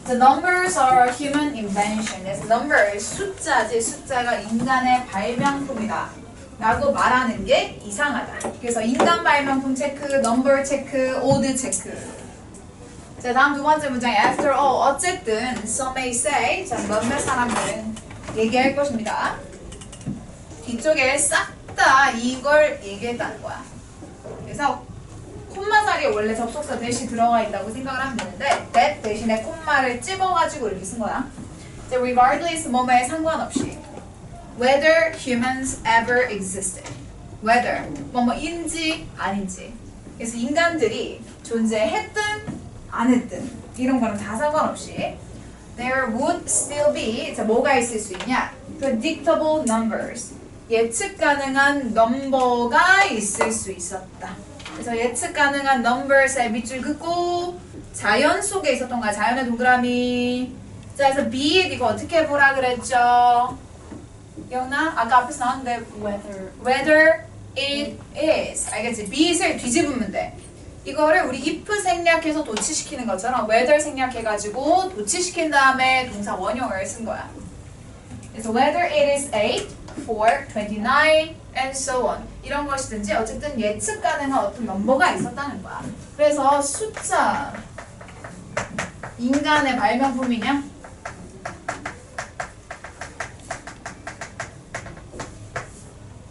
The numbers are a human invention. 그래서 numbers, 숫자지. 숫자가 인간의 발명품이다. 라고 말하는 게 이상하다. 그래서 인간 발명품 체크, number 체크, odd 체크. 자, 다음 두 번째 문장. After all, 어쨌든 some may say, 자, 몇몇 사람들은 얘기할 것입니다. 뒤쪽에 싹 다 이걸 얘기했다는 거야. 그래서 콤마 자리에 원래 접속사 대시 들어가 있다고 생각을 하면 되는데 that 대신에 콤마를 찝어가지고 이렇게 쓴 거야. 자, regardless 뭐뭐에 상관없이 whether humans ever existed. whether 뭐뭐인지 아닌지. 그래서 인간들이 존재했든 안 했든 이런 거는 다 상관없이 there would still be, 자, 뭐가 있을 수 있냐? predictable numbers. 예측 가능한 넘버가 있을 수 있었다. 그래서 예측 가능한 numbers의 밑줄 긋고 자연 속에 있었던 거야. 자연의 동그라미. 자, 그래서 be it 이거 어떻게 보라 그랬죠? 기억나? 아까 앞에서 나왔는데 whether it is. 알겠지? be it을 뒤집으면 돼. 이거를 우리 if 생략해서 도치시키는 것처럼 whether 생략해가지고 도치시킨 다음에 동사 원형을 쓴 거야. 그래서 whether it is 8, 4, 29, and so on. 이런 것이든지 어쨌든 예측 가능한 어떤 넘버가 있었다는 거야. 그래서 숫자 인간의 발명품이냐?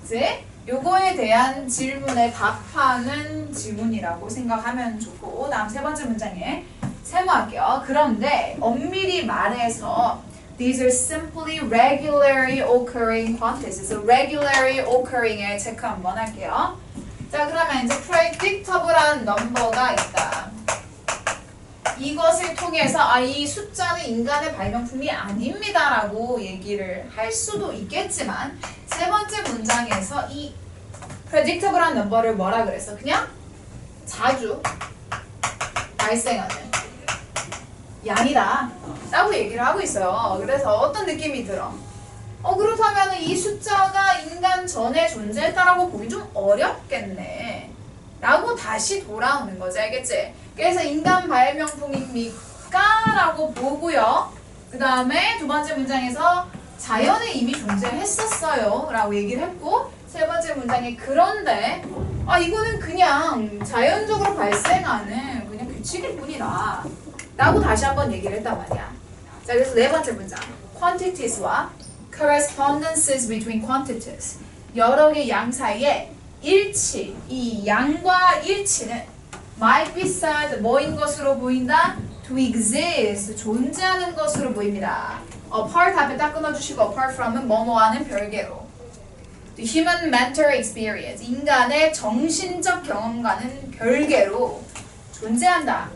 그치? 요거에 대한 질문에 답하는 질문이라고 생각하면 좋고 다음 세 번째 문장에 세모할게요. 그런데 엄밀히 말해서 These are simply regularly occurring quantities. 그래서 regularly occurring에 체크 한번 할게요. 자, 그러면 이제 predictable한 넘버가 있다. 이것을 통해서 이 숫자는 인간의 발명품이 아닙니다라고 얘기를 할 수도 있겠지만 세 번째 문장에서 이 predictable한 넘버를 뭐라 그랬어? 그냥 자주 발생하는 양이다 라고 얘기를 하고 있어요. 그래서 어떤 느낌이 들어? 그렇다면 이 숫자가 인간 전에 존재했다라고 보기 좀 어렵겠네 라고 다시 돌아오는 거지. 알겠지? 그래서 인간 발명품입니까? 라고 보고요. 그 다음에 두 번째 문장에서 자연에 이미 존재했었어요 라고 얘기를 했고 세 번째 문장에 그런데 이거는 그냥 자연적으로 발생하는 그냥 규칙일 뿐이다 라고 다시 한번 얘기를 했단 말이야. 자, 그래서 네 번째 문장. quantities와 correspondences between quantities. 여러 개 양 사이에 일치, 이 양과 일치는 might be said 뭐인 것으로 보인다? to exist, 존재하는 것으로 보입니다. apart 앞에 딱 끊어주시고 apart from은 뭐뭐와는 별개로. The human mental experience, 인간의 정신적 경험과는 별개로 존재한다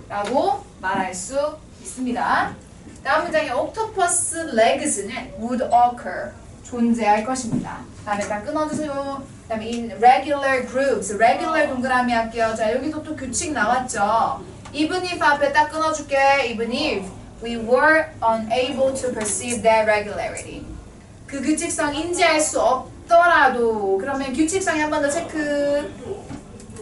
라고 말할 수 있습니다. 다음 문장에 octopus legs는 would occur, 존재할 것입니다. 다음에 딱 끊어주세요. 다음에 in regular groups, regular 동그라미 할게요. 자, 여기도 또 규칙 나왔죠. even if 앞에 딱 끊어줄게. even if we were unable to perceive their regularity. 그 규칙성 인지할 수 없더라도 그러면 규칙성에 한 번 더 체크.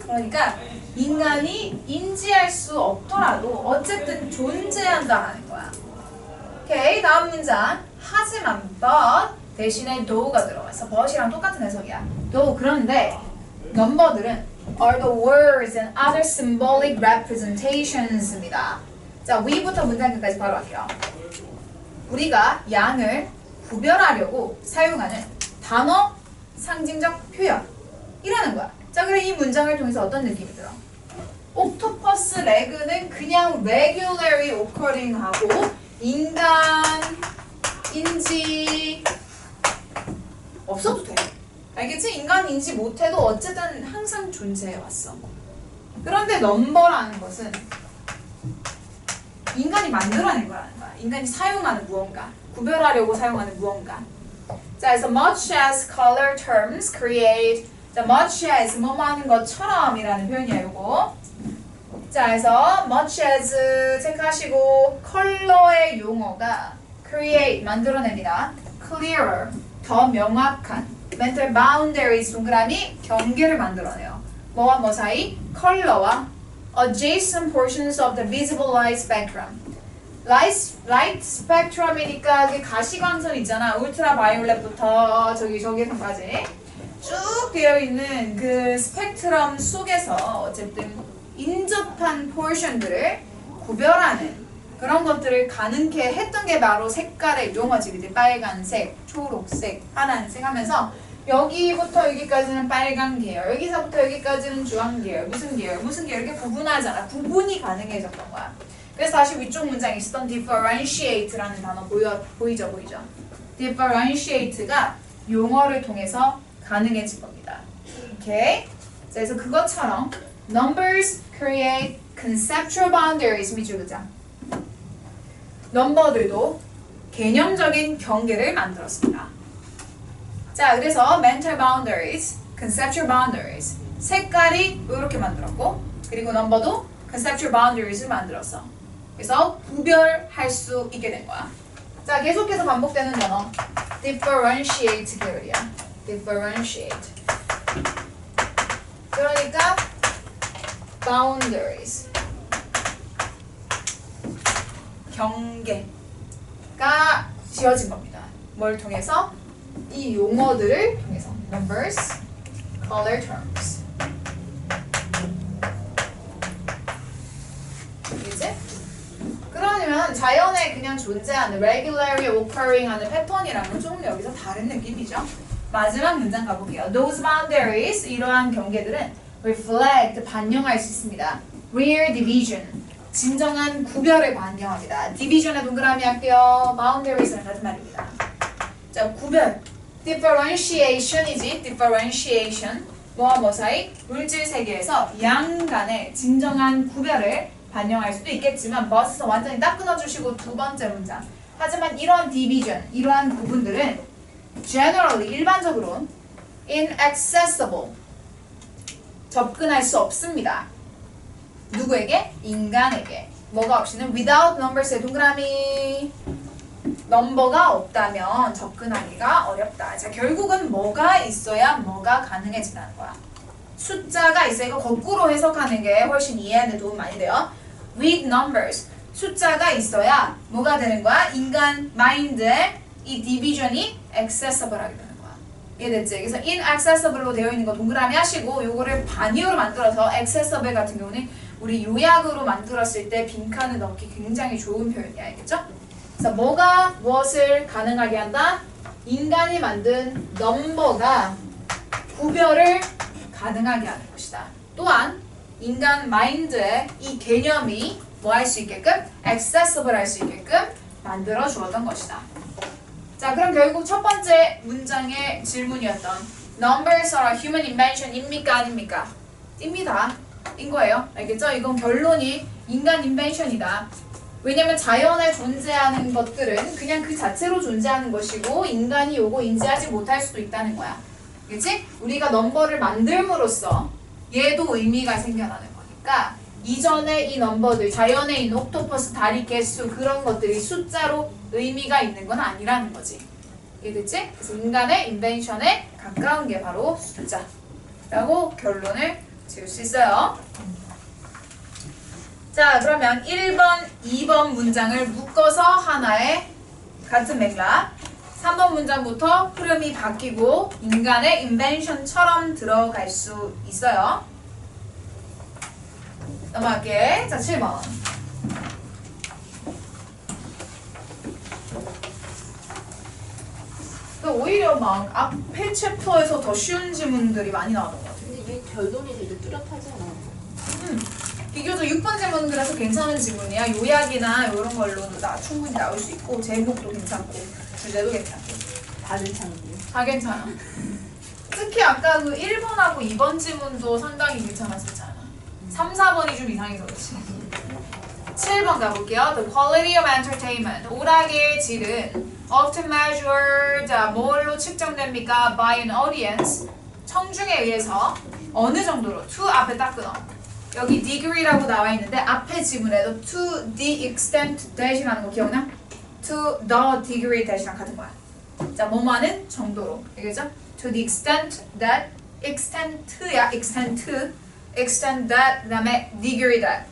그러니까 인간이 인지할 수 없더라도 어쨌든 존재한다는 거야. 오케이, 다음 문장. 하지만 but 대신에 though가 들어가서 but이랑 똑같은 해석이야. though 그런데 넘버들은 are the words and other symbolic representations입니다. 자, 위부터 문장 끝까지 바로 할게요. 우리가 양을 구별하려고 사용하는 단어, 상징적 표현이라는 거야. 자, 그럼 이 문장을 통해서 어떤 느낌이 들어? 옥토퍼스 레그는 그냥 regularly occurring 하고 인간인지 없어도 돼. 알겠지? 인간인지 못해도 어쨌든 항상 존재해왔어. 그런데 넘버라는 것은 인간이 만들어낸 거라는 거야. 인간이 사용하는 무언가, 구별하려고 사용하는 무언가. 자, 그래서 much as color terms create, 자, much as 뭐뭐 하는 것처럼 이라는 표현이에요, 이거. 자, 그래서 much as 체크하시고 컬러의 용어가 create, 만들어냅니다. clearer, 더 명확한 mental boundaries, 동그라미, 경계를 만들어내요. 뭐와 뭐 사이? 컬러와 adjacent portions of the visible light spectrum. 라이트 스펙트럼이니까 그 가시광선 있잖아. 울트라 바이올렛부터 저기선까지 쭉 되어 있는 그 스펙트럼 속에서 어쨌든 인접한 포션들을 구별하는 그런 것들을 가능케 했던 게 바로 색깔의 용어지. 그지? 빨간색, 초록색, 파란색 하면서 여기부터 여기까지는 빨간 계열, 여기서부터 여기까지는 주황 계열, 무슨 계열, 무슨 계열 이렇게 구분하잖아. 구분이 가능해졌던 거야. 그래서 다시 위쪽 문장에 있었던 differentiate라는 단어 보이죠? differentiate가 용어를 통해서 가능해진 겁니다. 오케이? 자, 그래서 그것처럼 numbers create conceptual boundaries 밑줄 그자. 넘버들도 개념적인 경계를 만들었습니다. 자, 그래서 mental boundaries, conceptual boundaries 색깔이 이렇게 만들었고 그리고 넘버도 conceptual boundaries를 만들었어. 그래서 구별할 수 있게 된 거야. 자, 계속해서 반복되는 단어 differentiate 계열이야. differentiate. 그러니까 boundaries 경계가 지어진 겁니다. 뭘 통해서? 이 용어들을 통해서 numbers, color terms. 이제 그러면 자연에 그냥 존재하는 regularly occurring 하는 패턴이랑은 좀 여기서 다른 느낌이죠. 마지막 문장 가볼게요. Those boundaries, 이러한 경계들은 reflect, 반영할 수 있습니다. real division, 진정한 구별을 반영합니다. division에 동그라미 할게요. boundaries랑 같은 말입니다. 자, 구별. differentiation이지. differentiation. 뭐와 뭐 사이? 물질 세계에서 양 간의 진정한 구별을 반영할 수도 있겠지만 버스서 완전히 딱 끊어주시고 두 번째 문장. 하지만 이러한 division, 이러한 구분들은 generally, 일반적으로 inaccessible, 접근할 수 없습니다. 누구에게? 인간에게. 뭐가 없이는 without numbers의 동그라미. 넘버가 없다면 접근하기가 어렵다. 자, 결국은 뭐가 있어야 뭐가 가능해진다는 거야. 숫자가 있어야 이거 거꾸로 해석하는 게 훨씬 이해하는 데 도움 많이 돼요. with numbers. 숫자가 있어야 뭐가 되는 거야? 인간 마인드에 이 디비전이 accessible하게 되는 거야. 이해됐지? 그래서 inaccessible로 되어 있는 거 동그라미 하시고 요거를 반의어로 만들어서 accessible 같은 경우는 우리 요약으로 만들었을 때 빈칸을 넣기 굉장히 좋은 표현이야. 알겠죠? 그래서 뭐가 무엇을 가능하게 한다? 인간이 만든 넘버가 구별을 가능하게 하는 것이다. 또한 인간 마인드에 이 개념이 뭐 할 수 있게끔? accessible 할 수 있게끔 만들어 주었던 것이다. 자, 그럼 결국 첫 번째 문장의 질문이었던 Numbers are a human invention입니까? 아닙니까? 입니다. 인 거예요. 알겠죠? 이건 결론이 인간 인벤션이다. 왜냐면 자연에 존재하는 것들은 그냥 그 자체로 존재하는 것이고 인간이 요거 인지하지 못할 수도 있다는 거야. 그치? 우리가 넘버를 만들므로써 얘도 의미가 생겨나는 거니까 이전에 이 넘버들, 자연에 있는 옥토퍼스, 다리 개수 그런 것들이 숫자로 의미가 있는 건 아니라는 거지. 이해됐지? 그래서 인간의 인벤션에 가까운 게 바로 숫자라고 결론을 지을 수 있어요. 자, 그러면 1번, 2번 문장을 묶어서 하나의 같은 맥락 3번 문장부터 흐름이 바뀌고 인간의 인벤션처럼 들어갈 수 있어요. 넘어갈게. 자, 7번. 오히려 막 앞에 챕터에서 더 쉬운 질문들이 많이 나오는 것 같아요. 근데 얘 결론이 되게 뚜렷하지 않아? 비교적 6번 질문은 그래서 괜찮은 질문이야. 요약이나 이런 걸로도 충분히 나올 수 있고 제목도 괜찮고 주제도 괜찮고 다 괜찮은데. 다 괜찮아. 특히 아까 그 1번하고 2번 질문도 상당히 괜찮았었잖아. 3, 4번이 좀 이상해서 그렇지. 7번 가볼게요. The quality of entertainment. 오락의 질은 often measured, 뭘로 측정됩니까? By an audience. 청중에 의해서 어느 정도로? to 앞에 딱 끊어. 여기 degree라고 나와 있는데 앞에 지문에도 to the extent that이라는 거 기억나? to the degree that이랑 같은 거야. 자, 뭐뭐하는 정도로. 알겠죠? to the extent that, extent야, extent that, 그 다음에 degree that.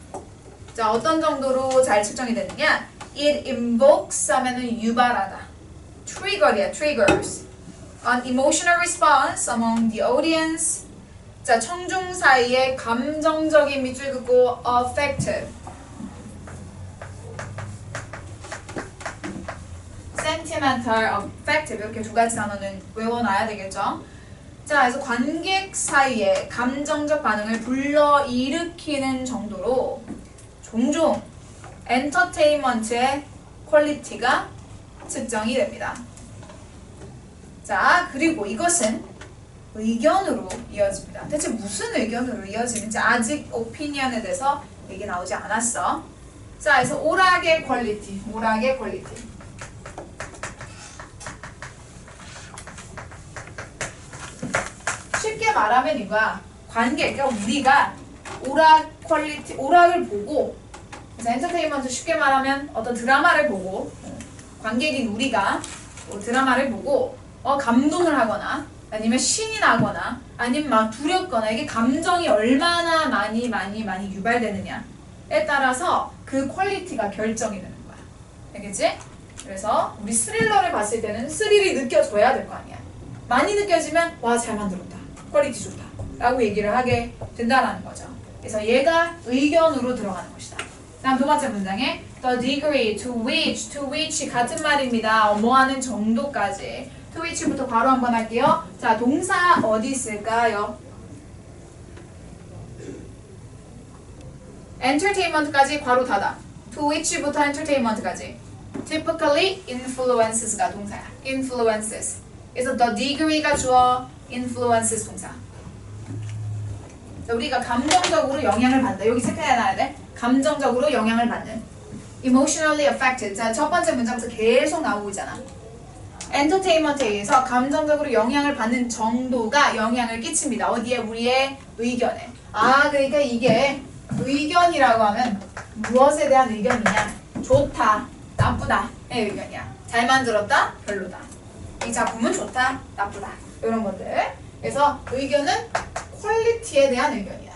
자, 어떤 정도로 잘 측정이 되느냐? it invokes 하면은 유발하다. trigger이야, triggers. An emotional response among the audience. 자, 청중 사이에 감정적인 밑줄 긋고 affective. sentimental, affective 이렇게 두 가지 단어는 외워놔야 되겠죠. 자, 그래서 관객 사이에 감정적 반응을 불러일으키는 정도로 종종 엔터테인먼트의 퀄리티가 측정이 됩니다. 자, 그리고 이것은 의견으로 이어집니다. 대체 무슨 의견으로 이어지는지 아직 오피니언에 대해서 얘기 나오지 않았어. 자, 그래서 오락의 퀄리티, 오락의 퀄리티. 쉽게 말하면 이거야. 관객, 그러니까 우리가 오락 퀄리티, 오락을 보고, 그래서 엔터테인먼트 쉽게 말하면 어떤 드라마를 보고, 관객인 우리가 드라마를 보고 감동을 하거나 아니면 신이 나거나 아니면 막 두렵거나 이게 감정이 얼마나 많이 유발되느냐에 따라서 그 퀄리티가 결정이 되는 거야. 알겠지? 그래서 우리 스릴러를 봤을 때는 스릴이 느껴져야 될 거 아니야. 많이 느껴지면 와, 잘 만들었다. 퀄리티 좋다. 라고 얘기를 하게 된다는 거죠. 그래서 얘가 의견으로 들어가는 것이다. 다음 두 번째 문장에 the degree to which 같은 말입니다. 뭐 하는 정도까지. to which부터 바로 한번 할게요. 자, 동사 어디 있을까요? entertainment까지 괄호 닫아. to which부터 entertainment까지. typically influences가 동사야. influences. 그래서 the degree가 주어, influences 동사. 자, 우리가 감정적으로 영향을 받는다. 여기 체크해놔야 돼. 감정적으로 영향을 받는. emotionally affected. 자, 첫 번째 문장부터 계속 나오고 있잖아. 엔터테인먼트에 의해서 감정적으로 영향을 받는 정도가 영향을 끼칩니다. 어디에? 우리의 의견에. 아, 그러니까 이게 의견이라고 하면 무엇에 대한 의견이냐? 좋다, 나쁘다의 의견이야. 잘 만들었다, 별로다. 이 작품은 좋다, 나쁘다. 이런 것들. 그래서 의견은 퀄리티에 대한 의견이야.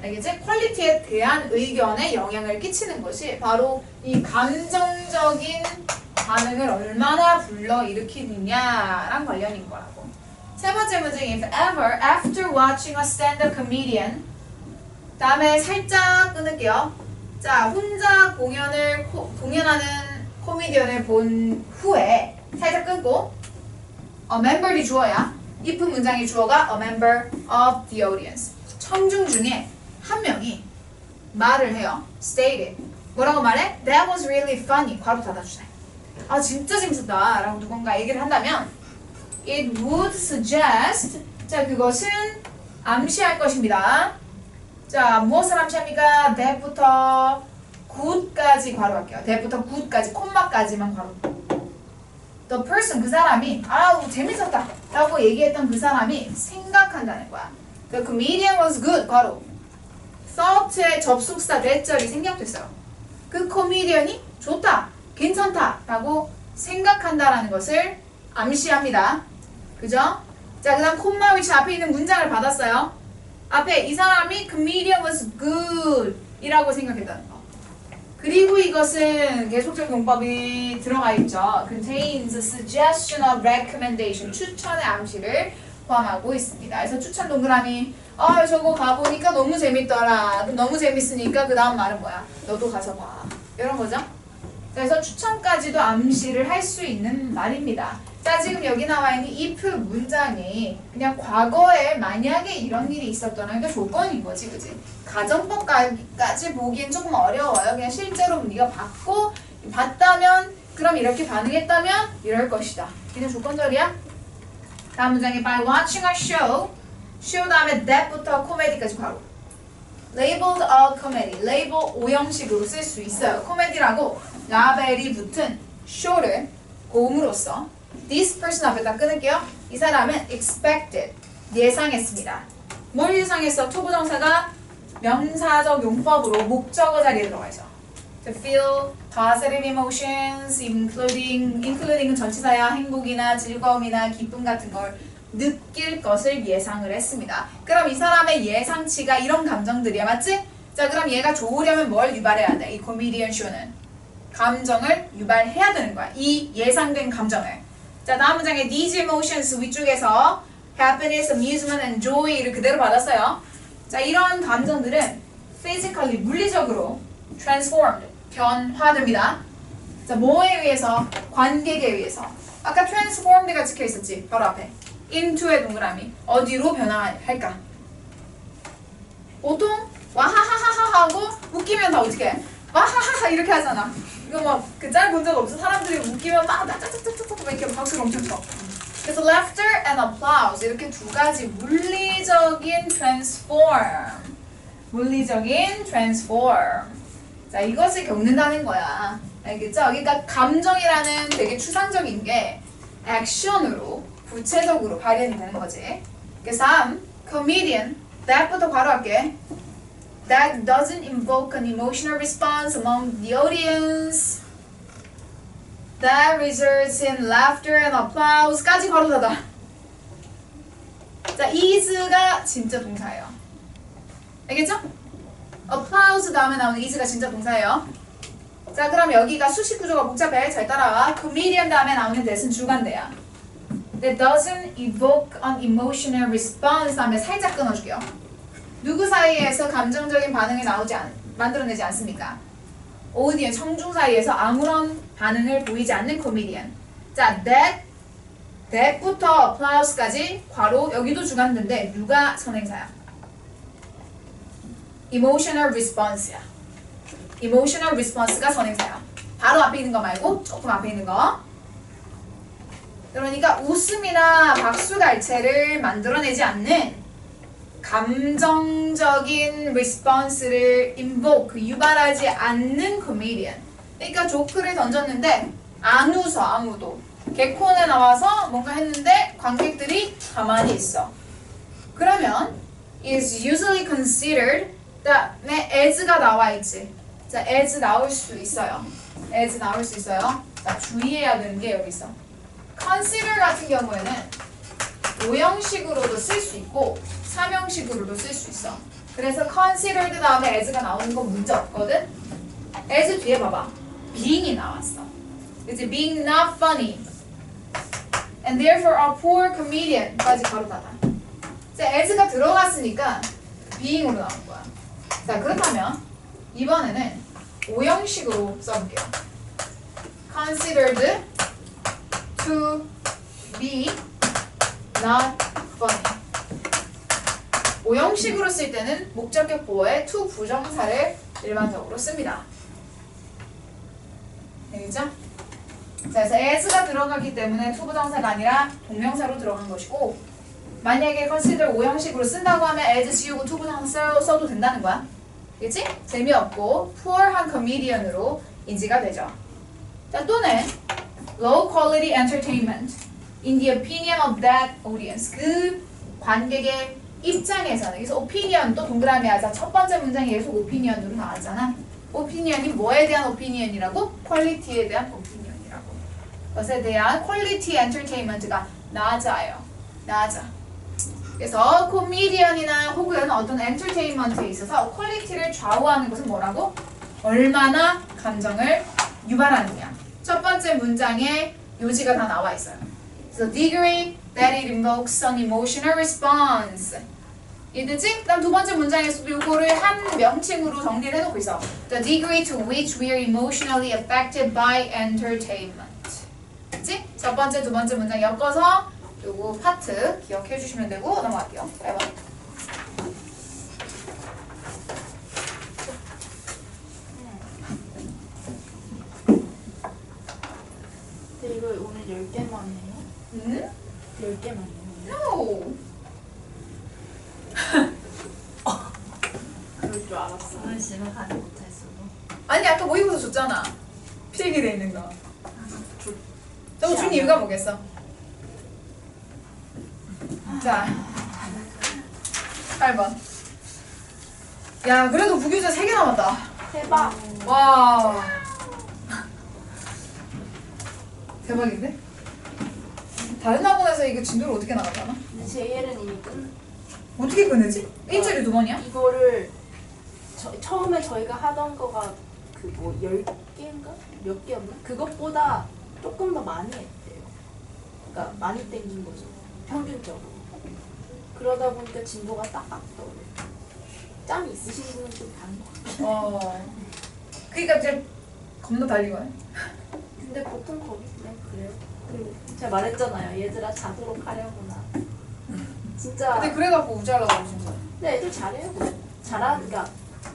알겠지? 퀄리티에 대한 의견에 영향을 끼치는 것이 바로 이 감정적인 반응을 얼마나 불러일으키느냐랑 관련인 거라고. 세 번째 문제, if ever after watching a stand-up comedian. 다음에 살짝 끊을게요. 자, 혼자 공연하는 코미디언을 본 후에 살짝 끊고 a member이 주어야. if 문장의 주어가 a member of the audience. 청중 중에 한 명이 말을 해요. stated. 뭐라고 말해? That was really funny. 괄호 닫아주세요. 아, 진짜 재밌었다. 라고 누군가 얘기를 한다면 it would suggest. 자, 그것은 암시할 것입니다. 자, 무엇을 암시합니까? that부터 good까지 괄호 할게요. that부터 good까지 콤마까지만 괄호. The person, 그 사람이 아우 재밌었다 라고 얘기했던 그 사람이 생각한다는 거야. The comedian was good. 괄호. thought의 접속사 대절이 생략됐어요. 그 코미디언이 좋다, 괜찮다 라고 생각한다라는 것을 암시합니다. 그죠? 자, 그 다음 콤마 위치 앞에 있는 문장을 받았어요. 앞에 이 사람이 comedian was good 이라고 생각했다는 거. 그리고 이것은 계속적 용법이 들어가 있죠. contains a suggestion of recommendation. 추천의 암시를 포함하고 있습니다. 그래서 추천 동그라미. 아, 저거 가보니까 너무 재밌더라. 너무 재밌으니까 그 다음 말은 뭐야? 너도 가서 봐. 이런 거죠. 그래서 추천까지도 암시를 할 수 있는 말입니다. 자, 지금 여기 나와 있는 if 문장이 그냥 과거에 만약에 이런 일이 있었더라. 그러니까 조건인 거지, 그지? 가정법까지 보기엔 조금 어려워요. 그냥 실제로 네가 봤다면, 그럼 이렇게 반응했다면 이럴 것이다. 그냥 조건절이야. 다음 문장에 by watching a show. show 다음에 that부터 코미디까지 바로. labeled a comedy. label 오형식으로 쓸 수 있어요. 코미디라고 라벨이 붙은 show를 고음으로써 this person 앞에다 끊을게요. 이 사람은 expected. 예상했습니다. 뭘 예상했어? 투부정사가 명사적 용법으로 목적어 자리에 들어가 있어. to feel positive emotions, including은 전치사야. 행복이나 즐거움이나 기쁨 같은 걸 느낄 것을 예상을 했습니다. 그럼 이 사람의 예상치가 이런 감정들이야, 맞지? 자, 그럼 얘가 좋으려면 뭘 유발해야 돼? 이 코미디언 쇼는 감정을 유발해야 되는 거야. 이 예상된 감정을. 자, 다음 문장에 these emotions 위쪽에서 happiness, amusement, and joy를 그대로 받았어요. 자, 이런 감정들은 physically, 물리적으로 transformed, 변화됩니다. 자, 뭐에 의해서? 관객에 의해서. 아까 transformed가 찍혀 있었지, 바로 앞에. into의 동그라미. 어디로 변화할까? 보통 와하하하하 하고 웃기면 다 어떻게 해? 와하하하 이렇게 하잖아. 이거 막 그 짤 본 적 없어? 사람들이 웃기면 막 짜짜짜짜짜 이렇게 박수를 엄청 쳐. 그래서 laughter and applause 이렇게 두 가지 물리적인 transform. 물리적인 transform. 자, 이것을 겪는다는 거야. 알겠죠? 그러니까 감정이라는 되게 추상적인 게 액션으로 구체적으로 발현이 되는 거지. 그래서 comedian that부터 바로 할게. That doesn't invoke an emotional response among the audience. That results in laughter and applause까지 바로 닫아. 자, is가 진짜 동사예요. 알겠죠? applause 다음에 나오는 is가 진짜 동사예요. 자, 그럼 여기가 수식 구조가 복잡해. 잘 따라와. comedian 다음에 나오는 that은 주관대야. That doesn't evoke an emotional response 다음에 살짝 끊어줄게요. 누구 사이에서 감정적인 반응이 만들어내지 않습니까? 오디언, 청중 사이에서 아무런 반응을 보이지 않는 코미디언. 자, that부터 applause까지 괄호 여기도 주관인데 누가 선행사야? emotional response야. emotional response가 선행사야. 바로 앞에 있는 거 말고 조금 앞에 있는 거. 그러니까 웃음이나 박수갈채를 만들어내지 않는 감정적인 response를 invoke, 유발하지 않는 comedian. 그러니까 조크를 던졌는데 안 웃어 아무도. 개콘에 나와서 뭔가 했는데 관객들이 가만히 있어. 그러면 is usually considered 그다음에 as가 나와 있지. 자, as 나올 수 있어요. as 나올 수 있어요. 자, 주의해야 되는 게 여기 있어. consider 같은 경우에는 5형식으로도 쓸 수 있고 3형식으로도 쓸 수 있어. 그래서 considered 다음에 as가 나오는 건 문제 없거든. as 뒤에 봐봐. being이 나왔어. 그치? being not funny and therefore a poor comedian까지 바로 닫아. 자, as가 들어갔으니까 being으로 나온 거야. 자, 그렇다면 이번에는 5형식으로 써볼게요. considered to be not funny. 5형식으로 쓸 때는 목적격 보어에 to 부정사를 일반적으로 씁니다. 알겠죠? 자, 그래서 as가 들어가기 때문에 to 부정사가 아니라 동명사로 들어간 것이고, 만약에 consider 5형식으로 쓴다고 하면 as 지우고 to 부정사 써도 된다는 거야. 그치? 재미없고 poor한 comedian으로 인지가 되죠. 자, 또는 low quality entertainment in the opinion of that audience. 그 관객의 입장에서는. 그래서 opinion 또 동그라미 하자. 첫 번째 문장이 계속 opinion으로 나왔잖아. opinion이 뭐에 대한 opinion이라고? 퀄리티에 대한 opinion이라고. 것에 대한 quality entertainment가 낮아요. 낮아. 그래서 코미디언이나 혹은 어떤 엔터테인먼트에 있어서 퀄리티를 좌우하는 것은 뭐라고? 얼마나 감정을 유발하느냐. 첫 번째 문장에 요지가 다 나와 있어요. 그래서 degree that it invokes an emotional response. 이해되지? 그다음 두 번째 문장에서도 요거를 한 명칭으로 정리를 해놓고 있어. The degree to which we are emotionally affected by entertainment. 그치? 첫 번째, 두 번째 문장 엮어서 요거 파트 기억해 주시면 되고 넘어갈게요. 해봐. 근데 이거 오늘 10개만 해요? 응? 10개만 해요? No. 그럴 줄 알았어. 오늘 집에 가지 못했어도. 아니 아까 모의고사 줬잖아. 필기돼 있는 거. 저거 준 이유가 뭐겠어? 자, 8번. 야, 그래도 부교재 3개 남았다. 대박. 와. 대박인데? 다른 학원에서 이거 진도를 어떻게 나가잖아? 근데 JL은 이미 어떻게 끝내지? 일주일에 2번이야? 이거를 처음에 저희가 하던 거가 그 뭐 10개인가? 몇 개였나? 그것보다 조금 더 많이 했대요. 그러니까 많이 땡긴 거죠. 평균적으로. 그러다 보니까 진도가 딱 맞더라고요. 짬이 있으신 분은 좀 다른 것 같아요. 그러니까 이제 겁나 달리거네. 근데 보통 거기 그냥 그래요. 그리고 제가 말했잖아요. 얘들아 자도록 하려구나. 진짜. 근데 그래갖고 우자라고 그러신 거야. 근데 애들 잘해요. 그러니까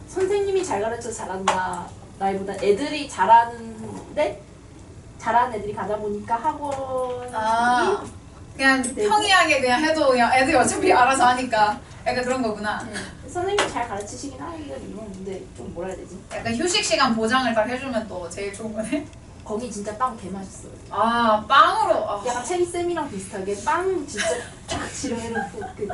선생님이 잘 가르쳐 잘한다 라기보다 애들이 잘하는데 잘하는 애들이 가다 보니까 학원이 그냥 평이하게 그냥 해도 그냥 애들이 어차피 알아서 하니까 약간 그런 거구나. 선생님이 잘 가르치시긴 하거든요. 근데 좀 뭐라 해야 되지? 약간 휴식 시간 보장을 딱 해주면 또 제일 좋은 거네. 거기 진짜 빵 개 맛있어요. 빵으로. 약간 체리쌤이랑 비슷하게 빵 진짜 쫙 지려해놓고 그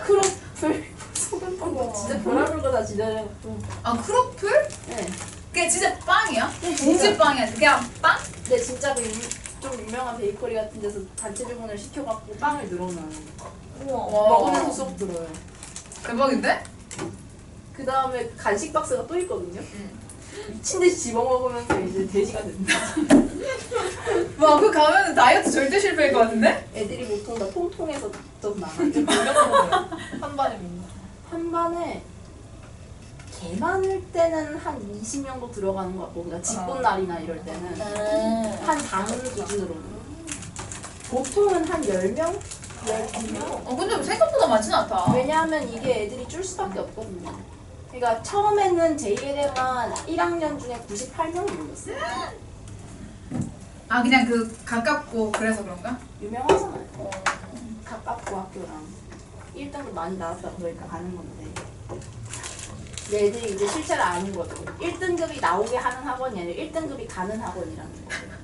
크로플 소금빵 진짜 별의별 거다 지려해놓고. 크로플? 네. 그게 진짜 빵이야? 네, 봉지빵이야? 그냥 빵? 근데 진짜 좀 유명한 베이커리 같은 데서 단체 주문을 시켜갖고 빵을 늘어놔요. 우와. 먹으면서 수업 들어요. 대박인데? 그 다음에 간식 박스가 또 있거든요. 미친 듯이 집어먹으면서 이제 돼지가 된다. 와, 그거 가면은 다이어트 절대 실패일 것 같은데? 애들이 보통 다 통통해서 좀 나가. 좀 불려먹어요. 한 반에 민다. 한 반에 개 많을 때는 한 20명도 들어가는 것 같고, 그러니까 집본 날이나 이럴 때는 한 당 기준으로는 보통은 한 10명? 12명? 근데 생각보다 많진 않다. 왜냐하면 이게 애들이 줄 수밖에 없거든요. 그러니까 처음에는 제1에만 1학년 중에 98명이 몰렸어요. 그냥 그 가깝고 그래서 그런가? 유명하잖아요. 가깝고 학교랑 1등급 많이 나왔다 그러니까 가는 건데. 근데 애들이 이제 실제로 아는 거죠. 1등급이 나오게 하는 학원이 아니라 1등급이 가는 학원이라는 거예요.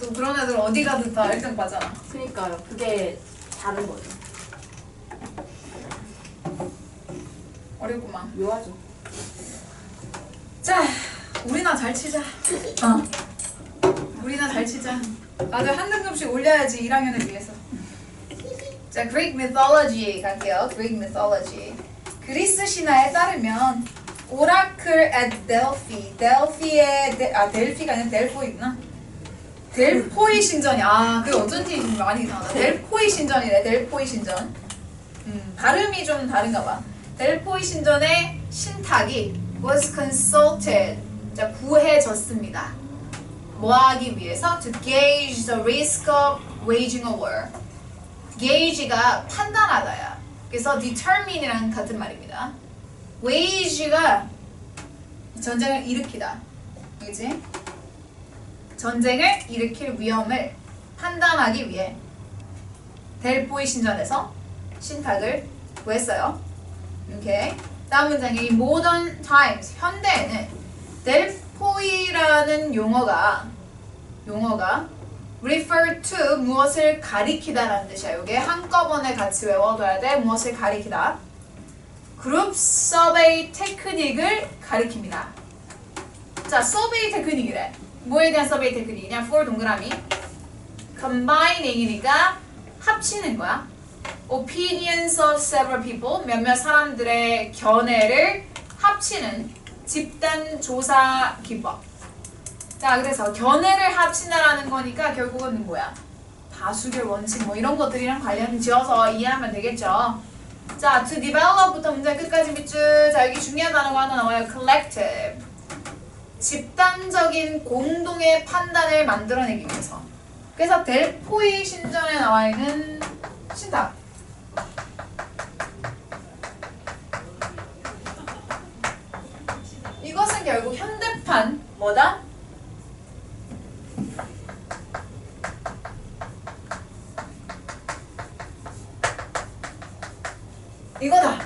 또 그런 애들 어디 가든 다 1등 받잖아. 그러니까요. 그게 다른 거죠. 어렵구만. 묘하죠. 자, 우리나 잘 치자. 우리나 잘 치자. 다들 한 등급씩 올려야지 1학년을 위해서. 자, Greek mythology 갈게요. Greek mythology. 그리스 신화에 따르면 오라클 at Delphi. 델피가 아니라 델포이구나. 델포이 신전이 그게 어쩐지 좀 많이 이상하다. 델포이 신전이래. 델포이 신전. 발음이 좀 다른가 봐. 델포이 신전의 신탁이 was consulted. 자, 구해졌습니다. 뭐 하기 위해서? To gauge the risk of waging a war. gauge가 판단하다야. 그래서 determine이랑 같은 말입니다. wage가 전쟁을 일으키다. 그치? 전쟁을 일으킬 위험을 판단하기 위해 델포이 신전에서 신탁을 구했어요. 오케이. 다음 문장에 이 modern times 현대에는 델포이라는 용어가 refer to 무엇을 가리키다라는 뜻이야. 이게 한꺼번에 같이 외워둬야 돼. 무엇을 가리키다. 그룹 서베이 테크닉을 가리킵니다. 자, 서베이 테크닉이래. 뭐에 대한 서베이 테크닉이냐? for 동그라미 combining이니까 합치는 거야. opinions of several people 몇몇 사람들의 견해를 합치는 집단 조사 기법. 자, 그래서 견해를 합친다라는 거니까 결국은 뭐야? 다수결 원칙 뭐 이런 것들이랑 관련 지어서 이해하면 되겠죠. 자, to develop부터 문제 끝까지 밑줄. 자, 여기 중요한 단어가 하나 나와요. collective. 집단적인 공동의 판단을 만들어내기 위해서. 그래서 델포이 신전에 나와 있는 신탁. 이것은 결국 현대판 뭐다? 이거다.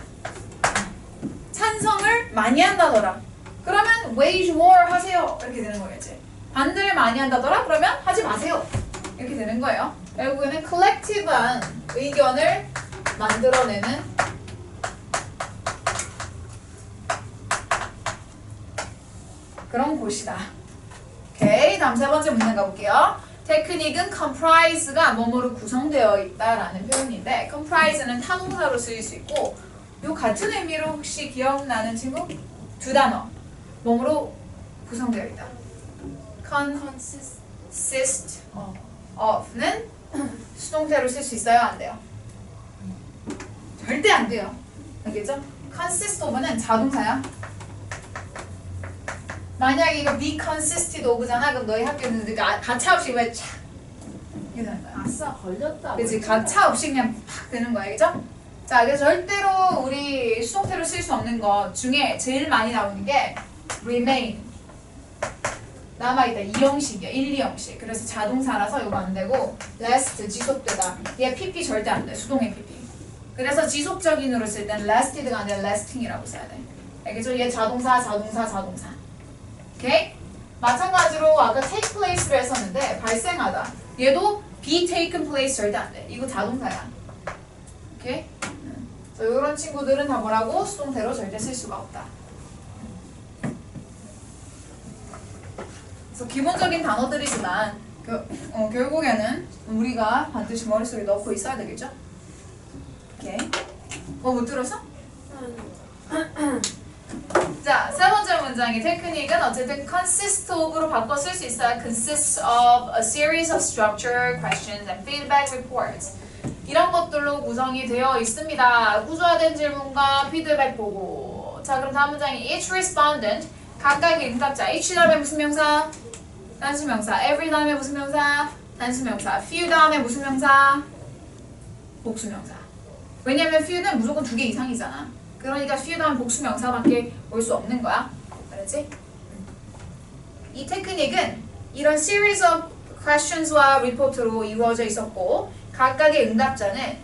찬성을 많이 한다더라. 그러면 wage war 하세요. 이렇게 되는 거겠지. 반대를 많이 한다더라? 그러면 하지 마세요. 이렇게 되는 거예요. 결국에는 컬렉티브한 의견을 만들어내는 그런 곳이다. 오케이. 다음 세 번째 문장 가볼게요. 테크닉은 comprise가 뭐뭐로 구성되어 있다라는 표현인데 comprise는 타동사로 쓰일 수 있고 요 같은 의미로 혹시 기억나는 친구? 두 단어. 몸으로 구성되어 있다. consist of는 수동태로 쓸 수 있어요? 안 돼요? 절대 안 돼요. 알겠죠? consist of는 자동사야. 만약에 이거 be consisted of잖아. 그럼 너희 학교는 가차 없이 왜 촥 이렇게 되는 거야. 아싸 걸렸다. 그치? 가차 없이 그냥 팍 되는 거야. 알겠죠? 자, 그래서 절대로 우리 수동태로 쓸 수 없는 것 중에 제일 많이 나오는 게 remain. 남아있다. 2형식이야. 1, 2형식. 그래서 자동사라서 이거 안 되고 last 지속되다. 얘 PP 절대 안 돼. 수동의 PP. 그래서 지속적인으로 쓸 땐 lasted가 아니라 lasting이라고 써야 돼. 알겠죠? 얘 자동사. 오케이? 마찬가지로 아까 take place를 했었는데 발생하다. 얘도 be taken place 절대 안 돼. 이거 자동사야. 오케이? 그래서 이런 친구들은 다 뭐라고? 수동태로 절대 쓸 수가 없다. 그래서 기본적인 단어들이지만 결국에는 우리가 반드시 머릿속에 넣고 있어야 되겠죠? 오케이. 못 들었어? 자, 세 번째 문장의 테크닉은 어쨌든 consist of로 바꿔 쓸 수 있어요. consists of a series of structured questions and feedback reports. 이런 것들로 구성이 되어 있습니다. 구조화된 질문과 피드백 보고. 자, 그럼 다음 문장이 each respondent, 각각의 응답자. each 다음에 무슨 명사? 단수명사. every 다음에 무슨 명사? 단수명사. few 다음에 무슨 명사? 복수명사. 왜냐면 few는 무조건 2개 이상이잖아. 그러니까 few 다음 복수명사밖에 올 수 없는 거야. 알았지? 이 테크닉은 이런 series of questions와 report로 이루어져 있었고 각각의 응답자는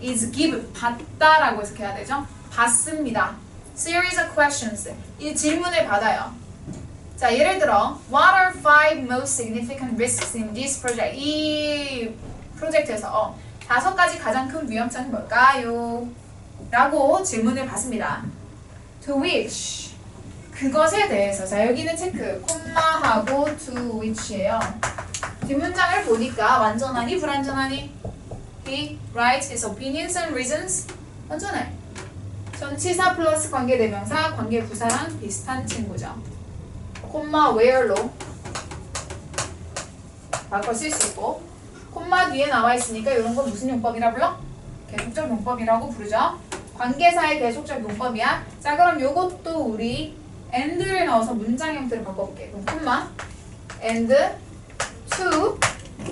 is given, 받다라고 해석해야 되죠? 받습니다. series of questions, 이 질문을 받아요. 자, 예를 들어 What are 5 most significant risks in this project? 이 프로젝트에서 5가지 가장 큰 위험성이 뭘까요? 라고 질문을 받습니다. To which, 그것에 대해서. 자, 여기는 체크, 콤마하고 to which예요. 뒷문장을 보니까 완전하니 불완전하니? He writes his opinions and reasons. 완전해. 전치사 플러스 관계대명사, 관계부사랑 비슷한 친구죠. 콤마 where로 바꿔 쓸 수 있고 콤마 뒤에 나와 있으니까 이런 건 무슨 용법이라 불러? 계속적 용법이라고 부르죠. 관계사의 계속적 용법이야. 자, 그럼 요것도 우리 and를 넣어서 문장 형태를 바꿔볼게. 그럼 콤마 and to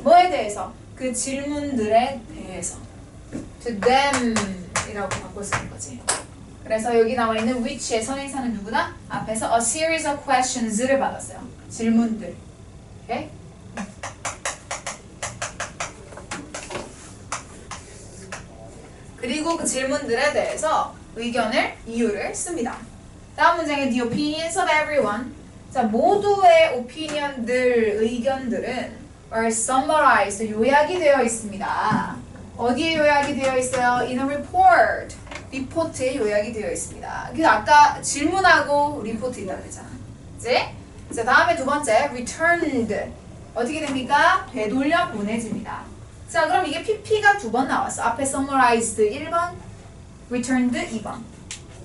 뭐에 대해서? 그 질문들에 대해서 to them 이라고 바꿔 쓰는 거지. 그래서 여기 나와 있는 which의 선행사는 누구다? 앞에서 a series of questions를 받았어요. 질문들. 오케이? 그리고 그 질문들에 대해서 의견을, 이유를 씁니다. 다음 문장의 the opinions of everyone. 자, 모두의 opinion들, 의견들은 are summarized, 요약이 되어 있습니다. 어디에 요약이 되어 있어요? In a report. 리포트에 요약이 되어 있습니다. 그 아까 질문하고 리포트 있다고 그랬잖아. 그치? 자, 다음에 두 번째, returned. 어떻게 됩니까? 되돌려 보내집니다. 자, 그럼 이게 PP가 2번 나왔어. 앞에 summarized 1번, returned 2번.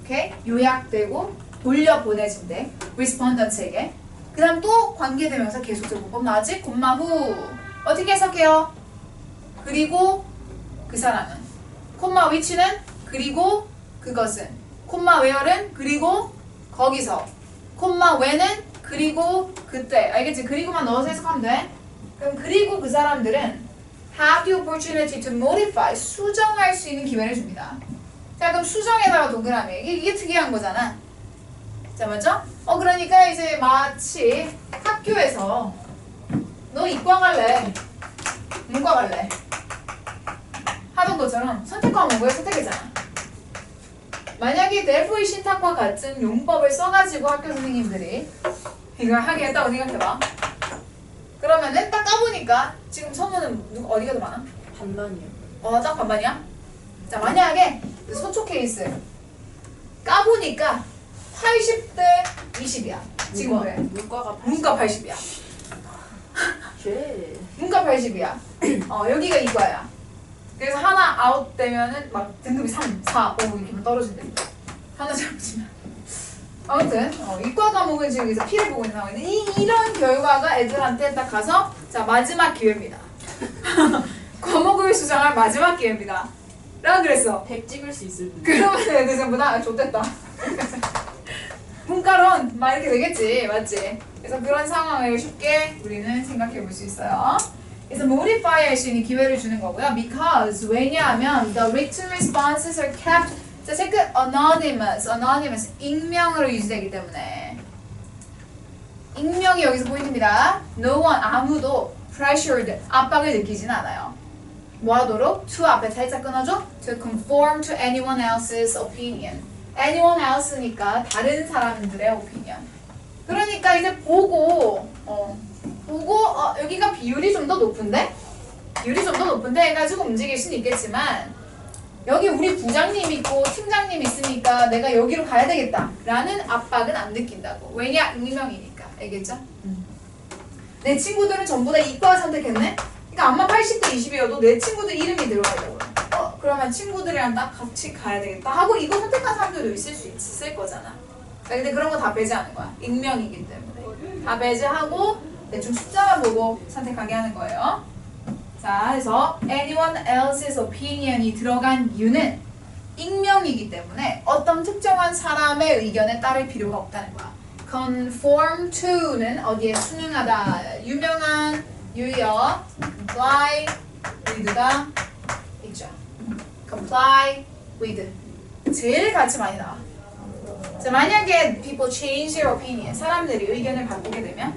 오케이? 요약되고 돌려 보내진대. respondent에게. 그 다음 또 관계대명사 계속적 문법 나왔지? 콤마 후. 어떻게 해석해요? 그리고 그 사람은. 콤마 which는 그리고 그것은. 콤마 where는 그리고 거기서. 콤마 when은 그리고 그때. 알겠지? 그리고만 넣어서 해석하면 돼. 그럼 그리고 그 사람들은 have the opportunity to modify, 수정할 수 있는 기회를 줍니다. 자, 그럼 수정에다가 동그라미. 이게 특이한 거잖아. 자, 맞죠? 그러니까 이제 마치 학교에서 너 이과 갈래? 문과 갈래? 하던 것처럼 선택 과목을 선택했잖아. 만약에 델포이 신탁과 같은 용법을 써가지고 학교 선생님들이 이걸 하게 했다고 생각해봐. 그러면은 딱 까보니까 지금 선호는 어디가 더 많아? 반반이요. 딱 반반이야? 자, 만약에 소초 케이스 까보니까 80대 20이야. 지금 그래. 문과 80이야. 쉐. 문과 80이야. 여기가 이과야. 그래서 하나 아웃 되면은 막 등급이 3, 4, 5 이렇게 떨어진대. 하나 잘못이면. 아무튼 이과 과목은 지금 여기서 P를 보고 있는 상황인데 이런 결과가 애들한테 딱 가서 자 마지막 기회입니다. 과목을 수정할 마지막 기회입니다. 라고 그랬어. 100 찍을 수 있을 듯. 그러면 애들 전부 다 좋댔다. 분가론 막 이렇게 되겠지, 맞지? 그래서 그런 상황을 쉽게 우리는 생각해 볼 수 있어요. 그래서 modify 할 수 있는 기회를 주는 거고요. Because 왜냐하면 the written responses are kept. 자, 체크 anonymous 익명으로 유지되기 때문에 익명이 여기서 포인트입니다. No one 아무도 pressured 압박을 느끼지는 않아요. 뭐 하도록? to 앞에 살짝 끊어줘. to conform to anyone else's opinion. anyone else니까 다른 사람들의 opinion. 그러니까 이제 보고 여기가 비율이 좀 더 높은데? 비율이 좀 더 높은데 해가지고 움직일 수는 있겠지만 여기 우리 부장님 있고 팀장님 있으니까 내가 여기로 가야 되겠다 라는 압박은 안 느낀다고. 왜냐? 익명이니까. 알겠죠? 내 친구들은 전부 다 이과 선택했네? 그러니까 아마 80대 20이어도 내 친구들 이름이 들어가려고. 그러면 친구들이랑 딱 같이 가야 되겠다 하고 이거 선택한 사람들도 있을 거잖아. 자, 근데 그런 거 다 배제하는 거야. 익명이기 때문에. 다 배제하고 대충 숫자만 보고 선택하게 하는 거예요. 자, 그래서 anyone else's opinion이 들어간 이유는 익명이기 때문에 어떤 특정한 사람의 의견에 따를 필요가 없다는 거야. conform to는 어디에 순응하다. 유명한 유의어 comply with가 있죠. comply with 제일 같이 많이 나와. 자, 만약에 people change their opinion, 사람들이 의견을 바꾸게 되면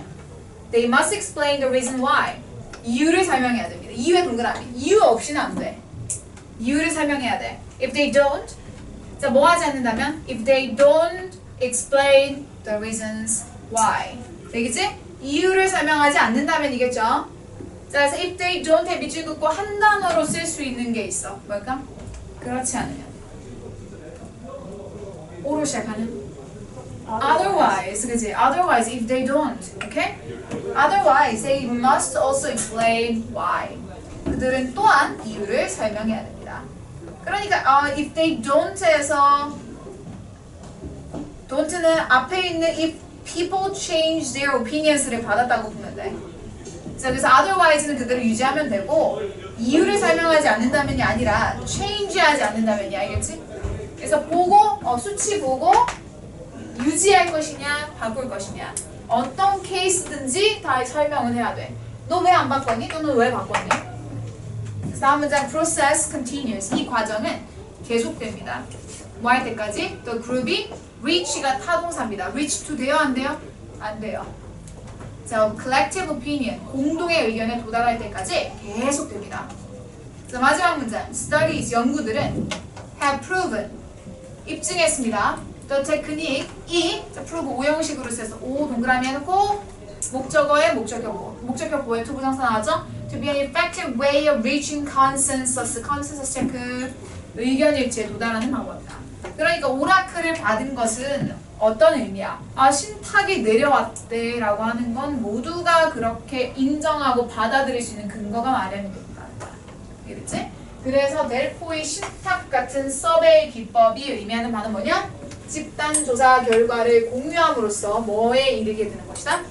they must explain the reason why. 이유를 설명해야 됩니다. 이유의 동그라미. 이유 없이는 안 돼. 이유를 설명해야 돼. If they don't, 자, 뭐 하지 않는다면? If they don't explain the reasons why. 되겠지? 이유를 설명하지 않는다면 이겠죠? 자, 그래서 if they don't에 밑줄 긋고 한 단어로 쓸 수 있는 게 있어. 뭘까? 그렇지 않으면. O로 시작하는. Otherwise, 그치? Otherwise, if they don't, okay? Otherwise, they must also explain why. 그들은 또한 이유를 설명해야 됩니다. 그러니까 if they don't에서 don't는 앞에 있는 if people change their opinions를 받았다고 보면 돼. 자, 그래서 otherwise는 그대로 유지하면 되고 이유를 설명하지 않는다면이 아니라 change하지 않는다면이 알겠지? 그래서 보고 수치 보고 유지할 것이냐 바꿀 것이냐 어떤 케이스든지 다 설명을 해야 돼. 너 왜 안 바꿨니? 또는 왜 바꿨니? 그래서 다음 문장 process continues. 이 과정은 계속됩니다. 뭐 할 때까지? 또 그룹이 reach가 타동사입니다. reach to 돼요? 안 돼요? 안 돼요. 자, collective opinion 공동의 의견에 도달할 때까지 계속됩니다. 자, 마지막 문장 studies 연구들은 have proven 입증했습니다. The technique 이 자, prove 오형식으로 써서 O 동그라미 해놓고 목적어에 목적격보에 투부정사 나왔죠? To be an effective way of reaching consensus. consensus 체크 의견 일치에 도달하는 방법이다. 그러니까 오라클을 받은 것은 어떤 의미야? 아, 신탁이 내려왔대 라고 하는 건 모두가 그렇게 인정하고 받아들일 수 있는 근거가 마련이 된다는 거야. 알겠지? 그래서 델포의 신탁 같은 서베이 기법이 의미하는 바는 뭐냐? 집단 조사 결과를 공유함으로써 뭐에 이르게 되는 것이다?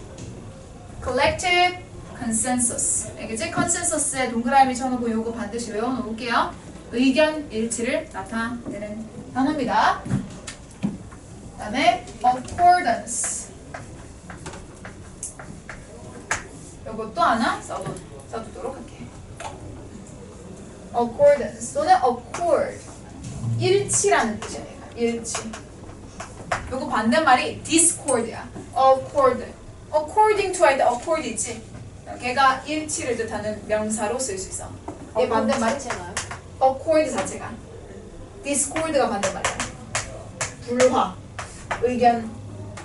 Collective consensus. 알겠지? consensus에 동그라미 쳐놓고 요거 반드시 외워놓을게요. 의견 일치를 나타내는 단어입니다. 그 다음에 accordance. 요것도 하나 써두도록 할게. accordance 또는 accord. 일치라는 뜻이야. 일치. 요거 반대말이 discord야. accord. according to 할 때 accord 있지? 걔가 일치를 뜻하는 명사로 쓸 수 있어. 얘 반대말이 accord 자체가. discord가 반대말이야. 불화. 의견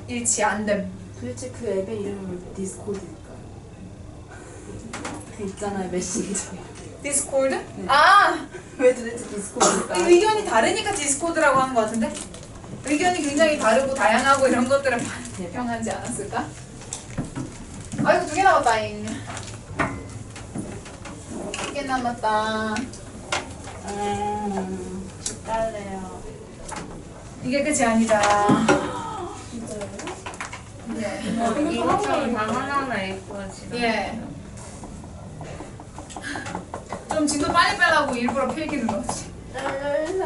일치 안 됨. 도대체 그 앱의 이름이 왜 디스코드일까요? 그 있잖아요, 메신저. 디스코드? 아! 왜 도대체 디스코드일까요? 의견이 다르니까 디스코드라고 하는 것 같은데? 의견이 굉장히 다르고 다양하고 이런 것들을 발표하지 않았을까? 아이고 2개 남았다잉. 2개 남았다. 딸래요. 이게 끝이 아니다. 진짜요? 네. 이것처럼 방 하나하나 예뻐지다. 예. 좀 진도 빨리 빼라고 일부러 필기는 거지.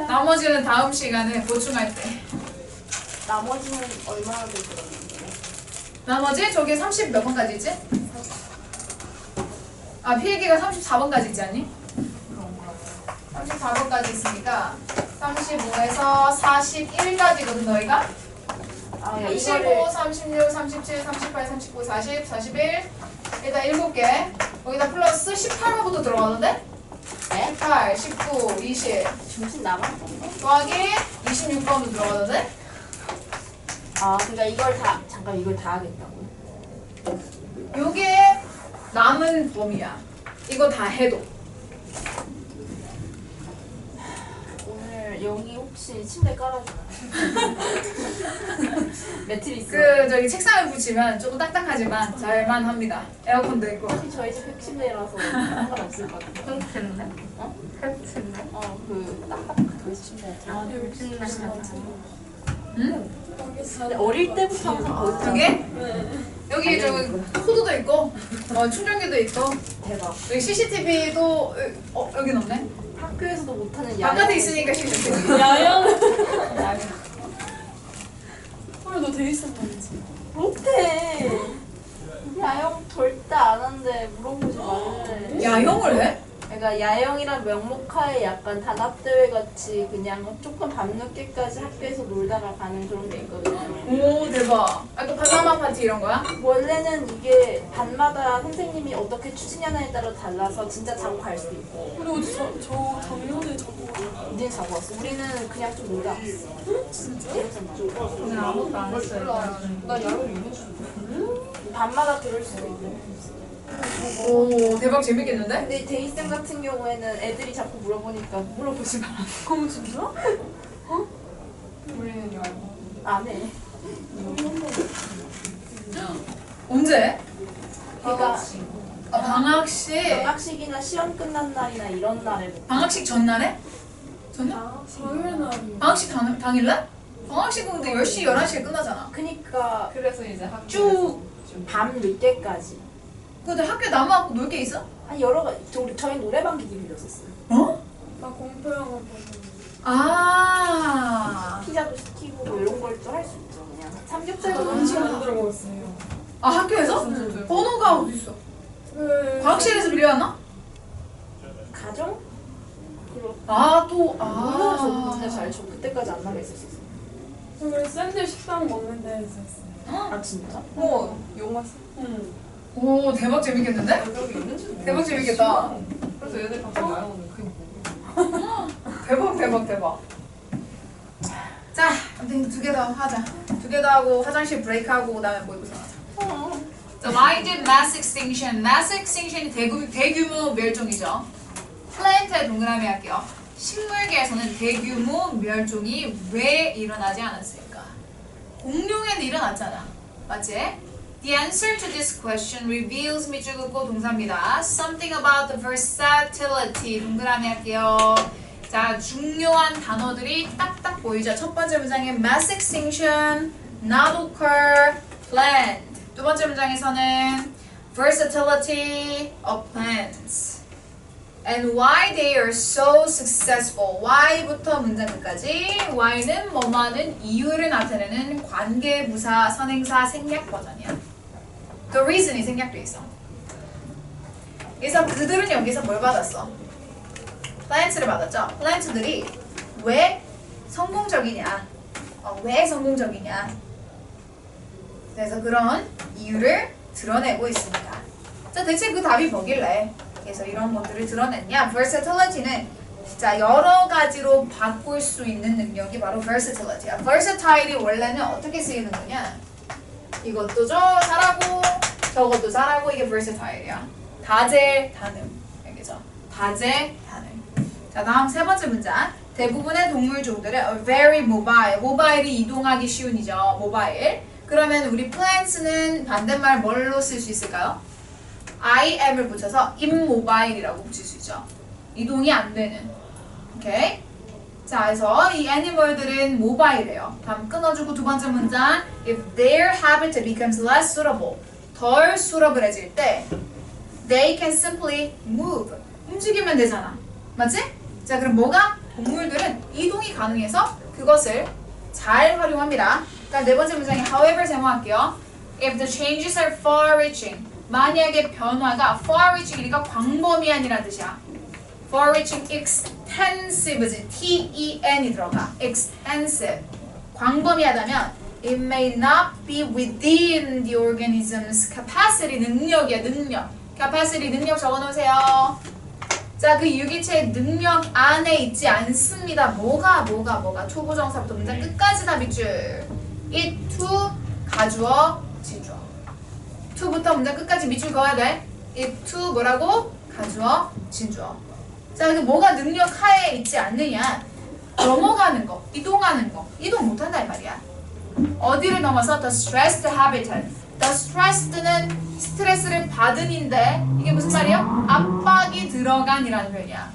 나머지는 다음 시간에 보충할 때. 나머지는 얼마나 되더라고요? 나머지 저기 30 몇 번까지 있지? 아 필기가 34번까지 있지 않니? 34번까지 있으니까 35에서 41까지거든 너희가? 아, 야, 35, 이거를 36, 37, 38, 39, 40, 41 일단 7개 거기다 플러스 18번부터 들어가는데? 네? 18, 19, 20 중심 남았던데? 더하기 26번도 들어가는데? 아, 그러니까 이걸 다 잠깐 이걸 다 하겠다고요? 요게 남은 범위야. 이거 다 해도. 오늘 영희 혹시 침대 깔아주나요? 매트리스. 그 저기 책상에 붙이면 조금 딱딱하지만 잘만 합니다. 에어컨도 있고. 사실 저희 집 핵침대라서 상관없을 것 같아요. 펼친데? 어? 펼친데? 그 딱딱한 그 침대. 아, 펼친데. 응? 근데 어릴 때부터 항상 거기서 저게? 네. 여기 저기 코드도 있고 충전기도 있고 대박. 여기 CCTV도 여긴 없네. 학교에서도 못하는 야영. 바깥에 있으니까 CCTV. 야영. 너 되게 있었다면서. 못해. 야영 절대 안 한대. 물어보지 말래. 야영을 해? 그러니까 야영이란 명목하에 약간 단합대회 같이 그냥 조금 밤늦게까지 학교에서 놀다가 가는 그런 게 있거든요. 오 대박. 아까 파자마 파티 이런 거야? 원래는 이게 반마다 선생님이 어떻게 추진하냐에 따라 달라서 진짜 자고 갈 수도 있고. 그리고 저 작년에 저거. 우리는 자고 왔어. 우리는 그냥 좀 놀다 왔어. 진짜? 저는 아무것도 안 했어요. 나 야영 이런 줄. 밤마다 그럴 수도 있고. 오 대박 재밌겠는데? 근데 데이쌤 같은 경우에는 애들이 자꾸 물어보니까 물어보지 마. 그럼 진짜? 우리는 야영. 안 해. 언제? 그러니까 방학식. 방학식이나 시험 끝난 날이나 이런 날에 방학식 전날에? 전날? 당일 날이. 방학식 당일날? 방학식은 근데 10시, 11시에 끝나잖아. 그니까 그래서 이제 학교 쭉 밤 늦게까지. 근데 학교에 남아갖고 놀 게 있어? 한 여러 가지. 저희 노래방 기기 빌렸었어요. 어? 나 공포 영화 보고. 아. 피자도 시키고 뭐 이런 걸 또 할 수 있죠. 그냥 삼겹살도 음식 만들어. 만들어 먹었어요. 아 학교에서? 번호가 어딨어? 과학실에서 빌려왔나? 가정? 그럼 아 또 몰라서 진짜 잘 쳐. 그때까지 안 나가 있었어. 우리 샌들 식당 먹는 데서 했어요. 아 진짜? 오, 영화 응. 오 대박 재밌겠는데? 여기 있는지도 대박 재밌겠다. 그래서 얘들 갑자기 나오는 그게 뭐야? 대박 대박 대박. 자, 아무튼 2개 더 하자. 2개 더 하고 화장실 브레이크하고 그다음에 모의고사 하자. So why did mass extinction? mass extinction이 대규모 멸종이죠. 플랜트에 동그라미 할게요. 식물계에서는 대규모 멸종이 왜 일어나지 않았을까? 공룡에는 일어났잖아. 맞지? The answer to this question reveals 밑줄 긋고 동사입니다. Something about the versatility 동그라미 할게요. 자, 중요한 단어들이 딱딱 보이죠? 첫 번째 문장에 mass extinction, not occur, plant. 두 번째 문장에서는 versatility of plants. And why they are so successful. Why부터 문장 끝까지. Why는 뭐뭐하는 이유를 나타내는 관계부사, 선행사, 생략 버전이야. The reason이 생략돼 있어. 그래서 그들은 여기서 뭘 받았어? 플랜트를 받았죠? 플랜트들이 왜 성공적이냐? 왜 성공적이냐? 그래서 그런 이유를 드러내고 있습니다. 자, 대체 그 답이 뭐길래? 그래서 이런 것들을 드러냈냐? versatility는 자, 여러 가지로 바꿀 수 있는 능력이 바로 versatility야. versatile이 원래는 어떻게 쓰이는 거냐? 이것도 잘하고 저것도 잘하고 이게 versatile이야. 다재다능. 알겠죠? 다재다능. 자, 다음 세 번째 문장. 대부분의 동물종들은 are very mobile. mobile이 이동하기 쉬운이죠. mobile. 그러면 우리 plants는 반대말 뭘로 쓸 수 있을까요? IM을 붙여서 immobile이라고 붙일 수 있죠. 이동이 안 되는. 오케이? 자, 그래서 이 애니멀들은 모바일이에요. 다음 끊어주고 두 번째 문장. If their habitat becomes less suitable, 덜 suitable해질 때 they can simply move. 움직이면 되잖아. 맞지? 자, 그럼 뭐가? 동물들은 이동이 가능해서 그것을 잘 활용합니다. 그러니까 네 번째 문장에 however 제목할게요. If the changes are far-reaching, 만약에 변화가 far-reaching이니까 광범위한이라는 뜻이야. far-reaching, extensive지. T-E-N이 들어가. extensive. 광범위하다면 it may not be within the organism's capacity. 능력이야, 능력. capacity, 능력 적어놓으세요. 자, 그 유기체의 능력 안에 있지 않습니다. 뭐가 투부정사부터 문장 끝까지 다 밑줄. it, to, 가주어, 지주어. to부터 문장 끝까지 밑줄 그어야 돼. it, to 뭐라고? 가주어, 지주어. 자, 근데 뭐가 능력 하에 있지 않느냐? 넘어가는 거, 이동하는 거. 이동 못한다 이 말이야. 어디를 넘어서? The stressed habitat. The stressed는 스트레스를 받은인데 이게 무슨 말이야? 압박이 들어간이라는 표현이야.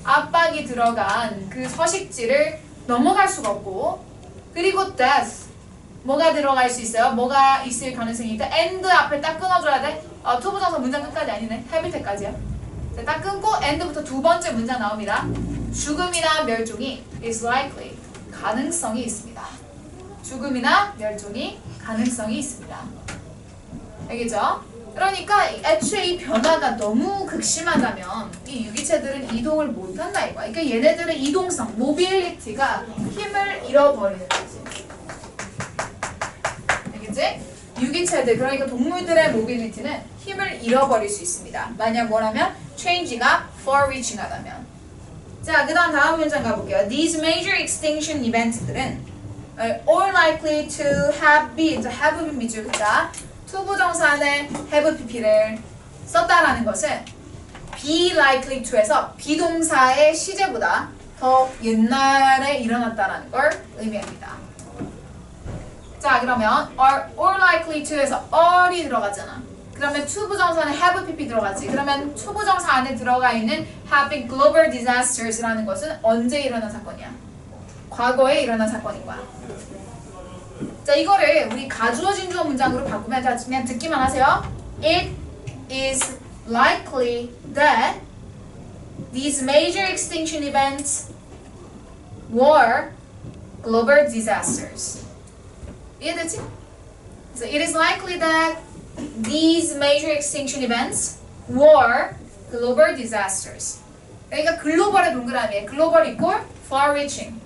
압박이 들어간 그 서식지를 넘어갈 수가 없고, 그리고 death. 뭐가 들어갈 수 있어요? 뭐가 있을 가능성이 있다? and 앞에 딱 끊어줘야 돼. 투부정사 문장 끝까지 아니네. habitat까지야. 자, 딱 끊고 and부터 두 번째 문장 나옵니다. 죽음이나 멸종이 is likely. 가능성이 있습니다. 죽음이나 멸종이 가능성이 있습니다. 알겠죠? 그러니까 애초에 이 변화가 너무 극심하다면 이 유기체들은 이동을 못한다 이거야. 그러니까 얘네들의 이동성, 모빌리티가 힘을 잃어버리는 거지. 알겠지? 유기체들, 그러니까 동물들의 모빌리티는 힘을 잃어버릴 수 있습니다. 만약 뭐라면 change가 far-reaching 하다면. 자, 그 다음 문장 가볼게요. These major extinction events들은 all likely to have been, have been 밑줄 긋자. 투부정사 안에 have pp를 썼다라는 것은 be likely to에서 비동사의 시제보다 더 옛날에 일어났다라는 걸 의미합니다. 자, 그러면 are all likely to에서 are이 들어가잖아. 그러면 투부정사 안에 have pp 들어가지. 그러면 투부정사 안에 들어가 있는 have been global disasters라는 것은 언제 일어난 사건이야? 과거에 일어난 사건인 거야. 자, 이거를 우리 가주어 진주어 문장으로 바꾸면 그냥 듣기만 하세요. It is likely that these major extinction events were global disasters. 이해되지? So it is likely that these major extinction events were global disasters. 그러니까 글로벌의 동그라미에 global equal far-reaching.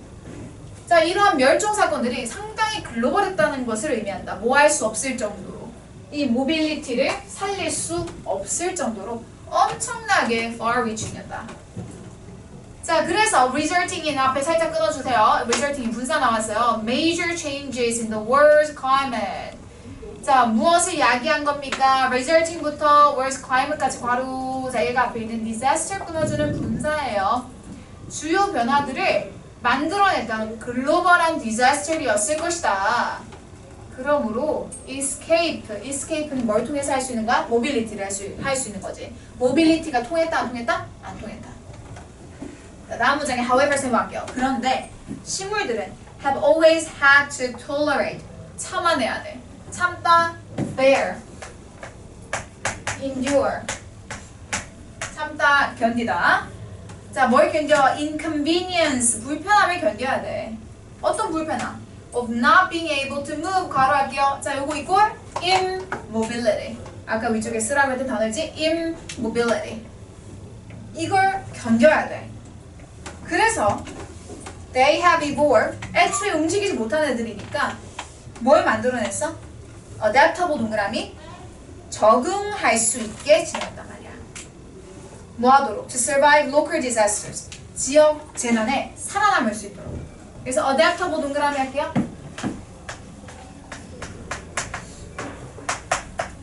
자, 이러한 멸종 사건들이 상당히 글로벌했다는 것을 의미한다. 뭐 할 수 없을 정도로. 이 모빌리티를 살릴 수 없을 정도로 엄청나게 far-reaching이었다. 자, 그래서 resulting in 앞에 살짝 끊어주세요. resulting in 분사 나왔어요. major changes in the world's climate. 자, 무엇을 야기한 겁니까? resulting부터 world's climate까지 괄호. 자, 얘가 앞에 있는 disaster 끊어주는 분사예요. 주요 변화들을 만들어냈다는 글로벌한 디자스터리였을 것이다. 그러므로 escape는 뭘 통해서 할 수 있는가? 모빌리티를 할 수 있는 거지. 모빌리티가 통했다 안 통했다? 안 통했다. 자, 다음 문장에 however 생각할게요. 그런데 식물들은 have always had to tolerate. 참아내야 돼. 참다, bear, endure. 참다, 견디다. 자, 뭘 견뎌? inconvenience, 불편함을 견뎌야 돼. 어떤 불편함? of not being able to move, 괄호할게요. 자, 요거 equal immobility. 아까 위쪽에 쓰라고 했던 단어지 immobility. 이걸 견뎌야 돼. 그래서 they have evolved, 애초에 움직이지 못하는 애들이니까 뭘 만들어냈어? adaptable 동그라미, 적응할 수 있게 지냈단 말이야. 뭐하도록? To survive local disasters. 지역 재난에 살아남을 수 있도록. 그래서 adaptable 동그라미 할게요.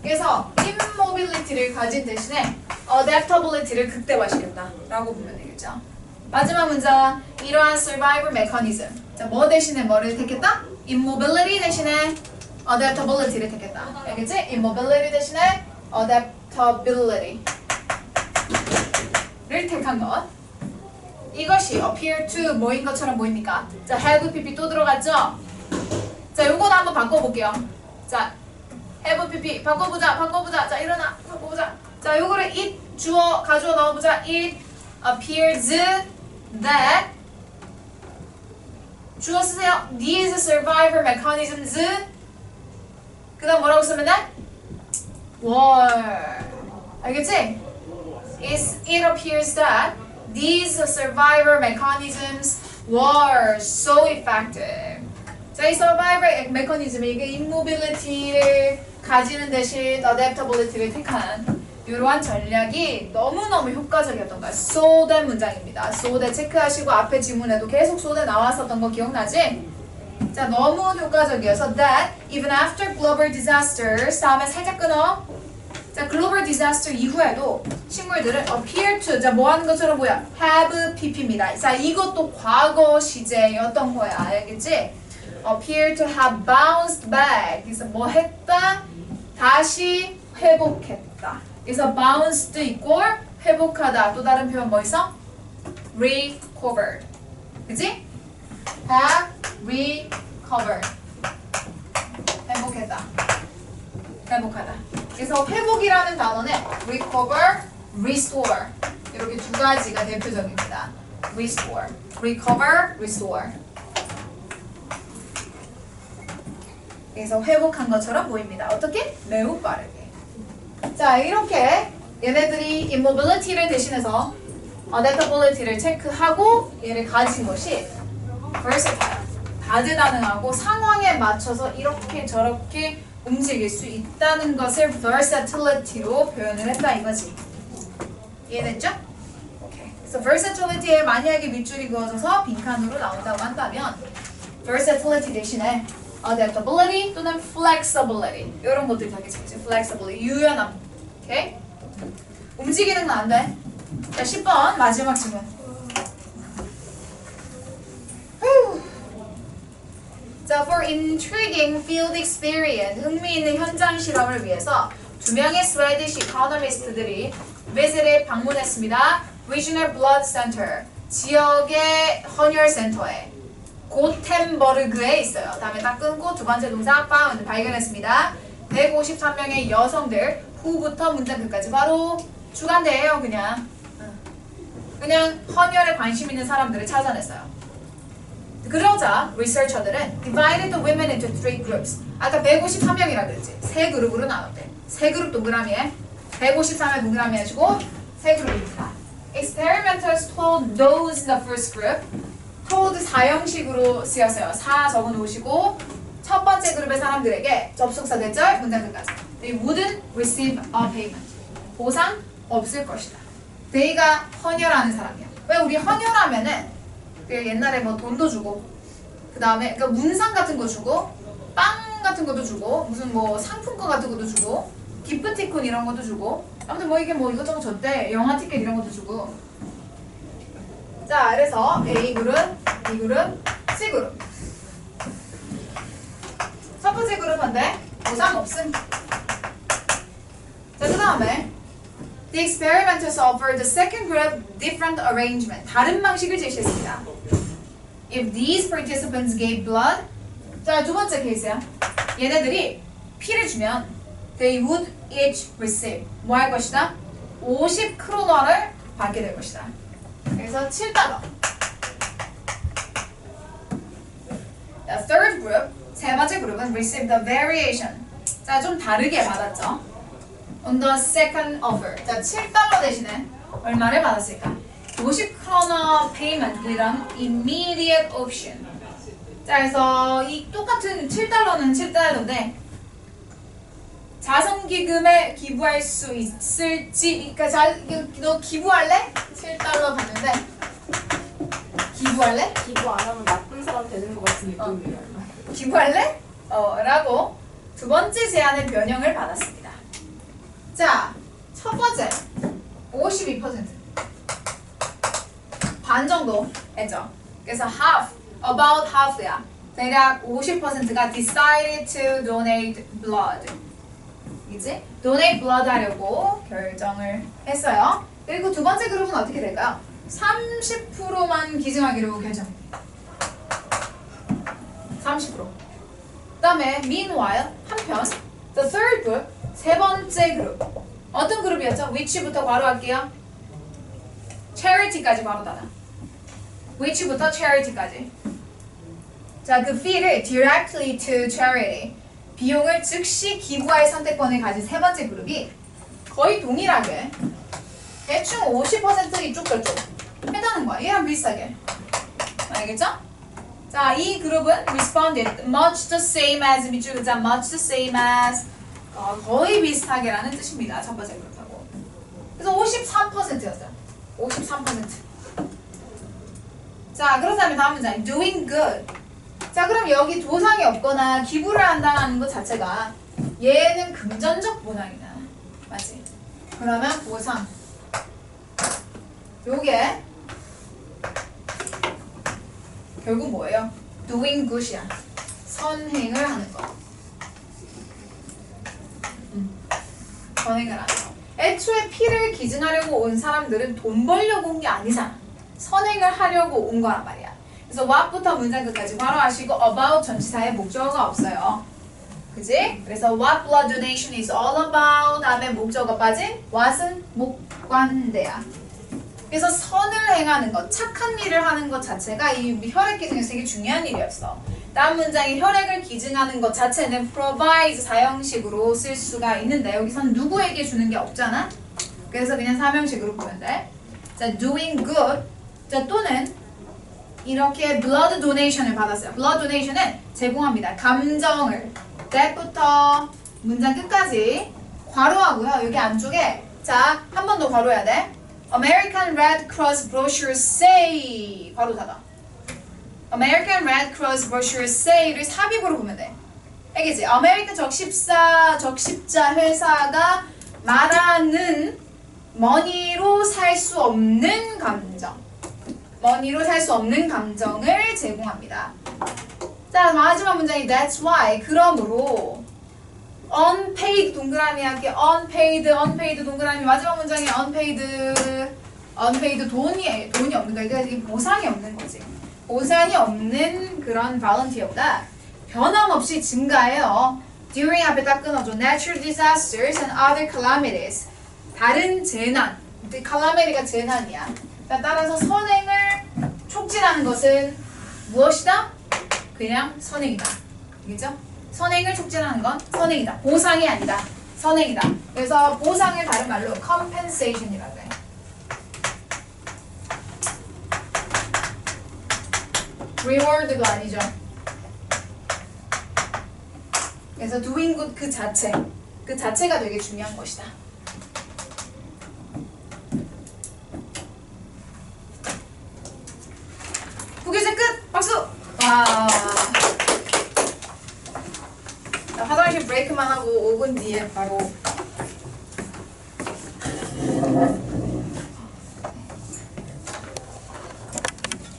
그래서 immobility를 가진 대신에 adaptability를 극대화시켰다 라고 보면 되겠죠. 마지막 문장. 이러한 survival mechanism. 자, 뭐 대신에 뭐를 택했다? immobility 대신에 adaptability를 택했다. 알겠지? immobility 대신에 adaptability 를 택한 것. 이것이 appear to 뭐인 것처럼 보입니까? 자, have pp 또 들어갔죠? 자, 요거는 한번 바꿔볼게요. 자, have pp 바꿔보자. 자, 일어나, 바꿔보자. 자, 요거를 it 주어 가져와 넣어보자. It appears that 주어 쓰세요. These survivor mechanisms. 그 다음 뭐라고 쓰면 돼? were. 알겠지? It appears that these survivor mechanisms were so effective. 자, 이 survivor mechanism, 이게 immobility를 가지는 대신 adaptability를 택한 이러한 전략이 너무너무 효과적이었던 거야. so that 문장입니다. so that 체크하시고 앞에 지문에도 계속 so that 나왔었던 거 기억나지? 자, 너무 효과적이어서 that even after global disasters 다음에 살짝 끊어. 자, global disaster 이후에도 식물들은 appear to, 자, 뭐 하는 것처럼 보여? have pp입니다. 자, 이것도 과거 시제였던 거야. 알겠지? appear to have bounced back. 그래서 뭐 했다? 다시 회복했다. 그래서 bounced equal 회복하다. 또 다른 표현 뭐 있어? recovered. 그치? have recovered. 회복했다. 회복하다. 그래서 회복이라는 단어는 recover, restore 이렇게 두 가지가 대표적입니다. restore, recover, restore. 그래서 회복한 것처럼 보입니다. 어떻게? 매우 빠르게. 자, 이렇게 얘네들이 immobility를 대신해서 adaptability를 체크하고 얘를 가진 것이 versatile, 다재다능하고 상황에 맞춰서 이렇게 저렇게 움직일 수 있다는 것을 versatility로 표현을 했다 이거지. 이해됐죠? 오케이. 그래서 versatility에 만약에 밑줄이 그어져서 빈칸으로 나온다고 한다면 versatility 대신에 adaptability 또는 flexibility 이런 것들이 되겠지. flexibility 유연함. 오케이? 움직이는 건 안 돼. 자, 10번 마지막 질문. 자, for intriguing field experience, 흥미있는 현장 실험을 위해서 두 명의 스웨디시 이코노미스트들이 visit에 방문했습니다. Regional Blood Center, 지역의 헌혈센터에 고텐버르그에 있어요. 다음에 딱 끊고 두 번째 동사 found 발견했습니다. 153명의 여성들 후부터 문장 끝까지 바로 주간대예요. 그냥 헌혈에 관심 있는 사람들을 찾아냈어요. 그러자 리서처들은 divided the women into three groups. 아까 153명이라 그랬지. 세 그룹으로 나눴대. 세 그룹 동그라미에 153명 동그라미 해주고 세 그룹입니다. Experimenters told those in the first group. told 사형식으로 쓰였어요. 사 적어놓으시고 첫 번째 그룹의 사람들에게 접속사 대절 문장 끝까지. They wouldn't receive a payment. 보상 없을 것이다. They가 헌혈하는 사람이야. 왜 우리 헌혈하면은 옛날에 뭐 돈도 주고 그 다음에 그러니까 문상 같은 거 주고 빵 같은 것도 주고 무슨 뭐 상품권 같은 것도 주고 기프티콘 이런 것도 주고 아무튼 뭐 이게 뭐 이것저것 줬대. 영화 티켓 이런 것도 주고. 자, 그래서 A그룹, B그룹, C그룹. 첫 번째 그룹한테 보상 없음. 자, 그 다음에 The experimenters offered the second group different arrangement. 다른 방식을 제시했습니다. If these participants gave blood, 자, 두 번째 케이스야. 얘네들이 피를 주면 they would each receive 뭐 할 것이다? 50크로너를 받게 될 것이다. 그래서 $7. The third group, 세 번째 그룹은 receive the variation. 자, 좀 다르게 받았죠. On the second offer. 자, $7 대신에 얼마를 받았을까? 50크로너 페이먼트랑 immediate option. 자, 그래서 이 똑같은 $7는 $7인데 자선기금에 기부할 수 있을지. 그러니까 너 기부할래? $7 받는데 기부할래? 기부 안 하면 나쁜 사람 되는 것 같은 느낌이야. 기부할래? 라고 두 번째 제안의 변형을 받았습니다. 자, 첫 번째 52% 반 정도 했죠. 그래서 half, about half야. 대략 50%가 decided to donate blood. 이제 donate blood 하려고 결정을 했어요. 그리고 두 번째 그룹은 어떻게 될까요? 30%만 기증하기로 결정. 30%. 그 다음에 meanwhile 한편 the third group 세 번째 그룹 어떤 그룹이었죠? which부터 바로 할게요. charity까지 바로 닫아. which부터 charity까지. 자, 그 fee를 directly to charity 비용을 즉시 기부할 선택권을 가진 세 번째 그룹이 거의 동일하게 대충 50% 이쪽 저쪽 해다는 거야. 얘랑 비슷하게. 알겠죠? 자, 이 그룹은 responded much the same as 밑줄 긋자 much the same as 거의 비슷하게라는 뜻입니다. 첫 번째 그룹하고. 그래서 53%였어요. 53%. 자, 그렇다면 다음 문장 doing good. 자, 그럼 여기 도상이 없거나 기부를 한다는 것 자체가 얘는 금전적 보상이다. 맞지? 그러면 보상. 요게 결국 뭐예요? doing good이야. 선행을 하는 거. 선행을 하는 거. 애초에 피를 기증하려고 온 사람들은 돈 벌려고 온 게 아니잖아. 선행을 하려고 온 거란 말이야. 그래서 what부터 문장 끝까지 바로 하시고 about 전치사에 목적어가 없어요. 그지? 그래서 what blood donation is all about 다음에 목적어 빠진 what은 목관대야. 그래서 선을 행하는 것, 착한 일을 하는 것 자체가 이 혈액 기증에서 되게 중요한 일이었어. 다음 문장에 혈액을 기증하는 것 자체는 provide 사형식으로 쓸 수가 있는데 여기서는 누구에게 주는 게 없잖아? 그래서 그냥 사명식으로 보면 돼. 자, doing good. 자, 또는 이렇게 blood donation을 받았어요. blood donation은 제공합니다. 감정을. that부터 문장 끝까지 괄호하고요. 여기 안쪽에 자, 한 번 더 괄호해야 돼. American Red Cross brochures say 바로 닫아. American Red Cross brochures say를 삽입으로 보면 돼. 알겠지? 아메리칸 적십자 회사가 말하는 머니로 살 수 없는 감정. 머니로 살 수 없는 감정을 제공합니다. 자, 마지막 문장이 that's why. 그러므로 unpaid 동그라미 할게. unpaid 동그라미. 마지막 문장이 unpaid 돈이 없는 거야. 그러니까 보상이 없는 거지. 보상이 없는 그런 volunteer보다 변함없이 증가해요. during 앞에 딱 끊어줘. natural disasters and other calamities. 다른 재난. calamity가 재난이야. 그러니까 따라서 선행을 촉진하는 것은 무엇이다? 그냥 선행이다. 알겠죠? 선행을 촉진하는 건 선행이다. 보상이 아니다. 선행이다. 그래서 보상을 다른 말로 compensation이라고 해. reward가 아니죠. 그래서 doing good 그 자체가 되게 중요한 것이다. 국유제 끝! 박수! 와. 자, 화장실 브레이크만 하고 5분 뒤에 바로